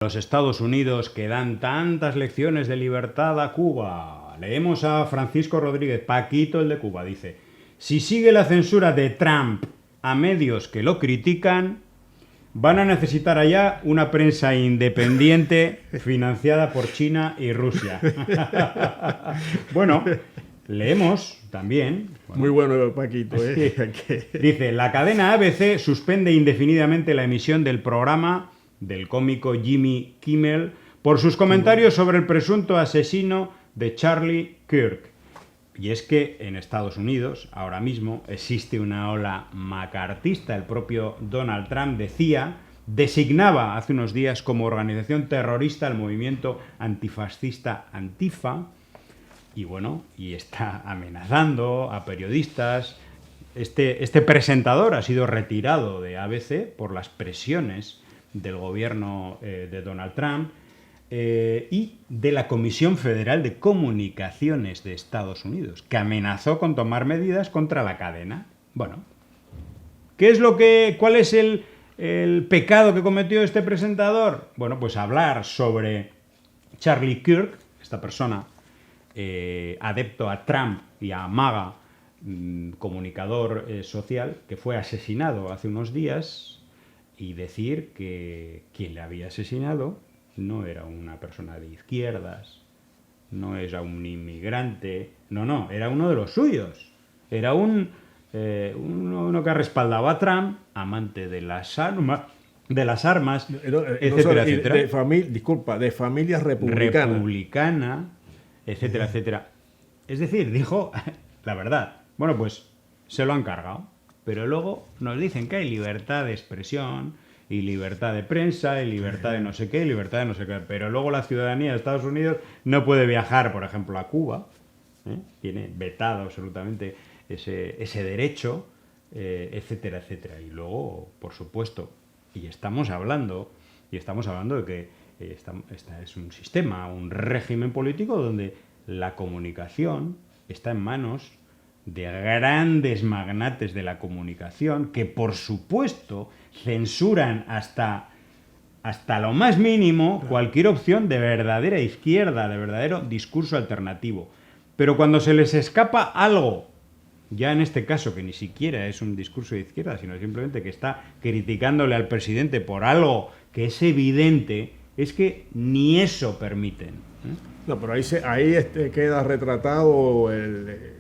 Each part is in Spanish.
Los Estados Unidos que dan tantas lecciones de libertad a Cuba. Leemos a Francisco Rodríguez, Paquito el de Cuba, dice: si sigue la censura de Trump a medios que lo critican, van a necesitar allá una prensa independiente financiada por China y Rusia. Bueno, leemos también. Muy bueno, Paquito. Dice: la cadena ABC suspende indefinidamente la emisión del programa del cómico Jimmy Kimmel por sus comentarios sobre el presunto asesino de Charlie Kirk. Y es que en Estados Unidos ahora mismo existe una ola macartista. El propio Donald Trump designaba hace unos días como organización terrorista el movimiento antifascista Antifa, y bueno, y está amenazando a periodistas. Este presentador ha sido retirado de ABC por las presiones del gobierno de Donald Trump y de la Comisión Federal de Comunicaciones de Estados Unidos, que amenazó con tomar medidas contra la cadena. Bueno, ¿cuál es el pecado que cometió este presentador? Bueno, pues hablar sobre Charlie Kirk, esta persona adepto a Trump y a MAGA, comunicador social, que fue asesinado hace unos días, y decir que quien le había asesinado no era una persona de izquierdas, no era un inmigrante, no, era uno de los suyos. Era uno que respaldaba a Trump, amante de las armas, etcétera, etcétera. De familia republicana. Etcétera, etcétera. Es decir, dijo la verdad. Bueno, pues se lo han cargado. Pero luego nos dicen que hay libertad de expresión y libertad de prensa y libertad de no sé qué, libertad de no sé qué. Pero luego la ciudadanía de Estados Unidos no puede viajar, por ejemplo, a Cuba. Tiene vetado absolutamente ese derecho, etcétera, etcétera. Y luego, por supuesto, estamos hablando de que esta es un sistema, un régimen político donde la comunicación está en manos de grandes magnates de la comunicación que, por supuesto, censuran hasta lo más mínimo cualquier opción de verdadera izquierda, de verdadero discurso alternativo. Pero cuando se les escapa algo, ya en este caso que ni siquiera es un discurso de izquierda, sino simplemente que está criticándole al presidente por algo que es evidente, es que ni eso permiten. No, pero ahí queda retratado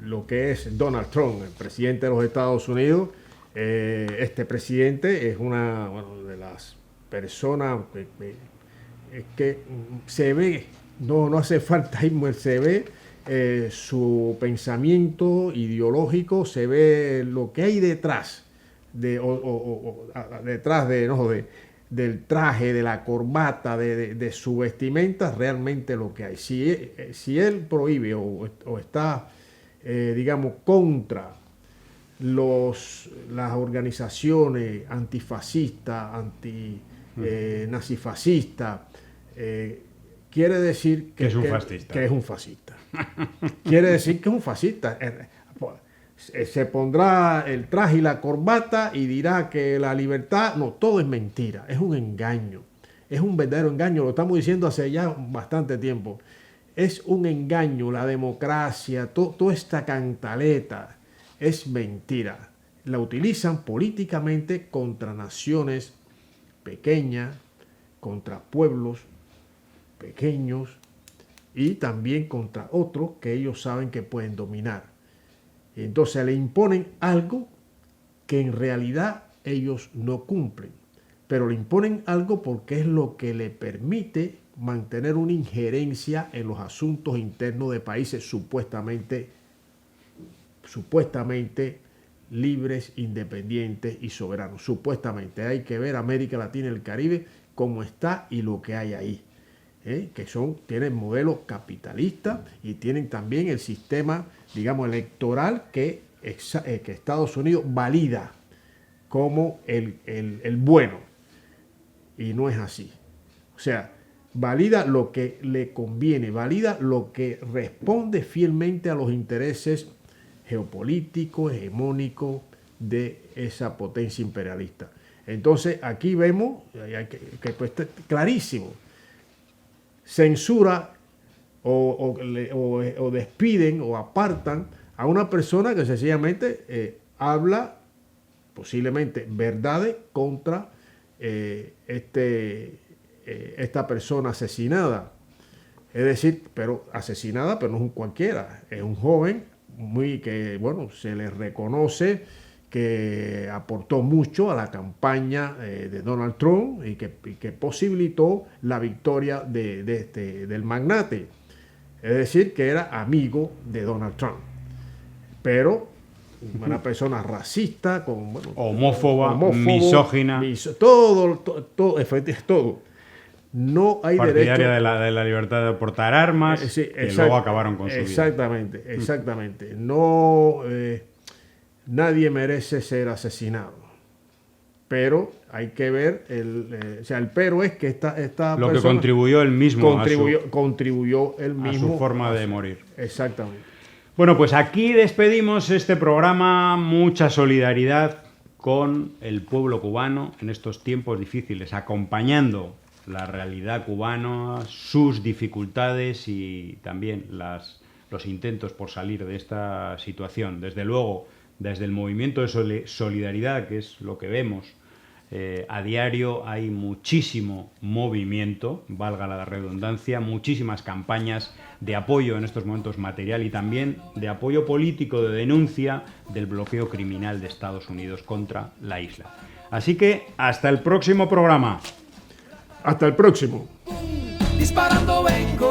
lo que es Donald Trump, el presidente de los Estados Unidos. Este presidente es una de las personas que se ve, no hace falta irme, se ve su pensamiento ideológico, se ve lo que hay detrás del traje, de la corbata, de su vestimenta, realmente lo que hay. Si él prohíbe o está, digamos, contra las organizaciones antifascistas, nazifascistas, quiere decir que es un fascista. Que es un fascista. Quiere decir que es un fascista. Se pondrá el traje y la corbata y dirá que la libertad, no, todo es mentira, es un engaño, es un verdadero engaño, lo estamos diciendo hace ya bastante tiempo, es un engaño, la democracia, toda esta cantaleta es mentira, la utilizan políticamente contra naciones pequeñas, contra pueblos pequeños y también contra otros que ellos saben que pueden dominar. Entonces le imponen algo que en realidad ellos no cumplen, pero le imponen algo porque es lo que le permite mantener una injerencia en los asuntos internos de países supuestamente libres, independientes y soberanos. Supuestamente hay que ver América Latina y el Caribe cómo está y lo que hay ahí. Que tienen modelos capitalistas y tienen también el sistema, digamos, electoral que Estados Unidos valida como el bueno, y no es así. O sea, valida lo que le conviene, valida lo que responde fielmente a los intereses geopolíticos, hegemónicos de esa potencia imperialista. Entonces aquí vemos que pues, clarísimo. censura o despiden o apartan a una persona que sencillamente habla posiblemente verdades contra esta persona asesinada. Es decir, pero asesinada, pero no es un cualquiera, es un joven se le reconoce que aportó mucho a la campaña de Donald Trump y que posibilitó la victoria del magnate. Es decir, que era amigo de Donald Trump. Pero una persona racista, homófoba, misógina. Todo. No hay partidaria derecho de la libertad de portar armas, que luego acabaron con su vida. Exactamente. No, nadie merece ser asesinado. Pero hay que ver, el pero es que esta lo persona que contribuyó él mismo contribuyó él mismo a su forma de morir. Exactamente. Bueno, pues aquí despedimos este programa. Mucha solidaridad con el pueblo cubano en estos tiempos difíciles, acompañando la realidad cubana, sus dificultades y también los intentos por salir de esta situación. Desde luego, desde el movimiento de solidaridad, que es lo que vemos a diario, hay muchísimo movimiento, valga la redundancia, muchísimas campañas de apoyo en estos momentos material y también de apoyo político, de denuncia del bloqueo criminal de Estados Unidos contra la isla. Así que hasta el próximo programa. Hasta el próximo. Disparando vengo.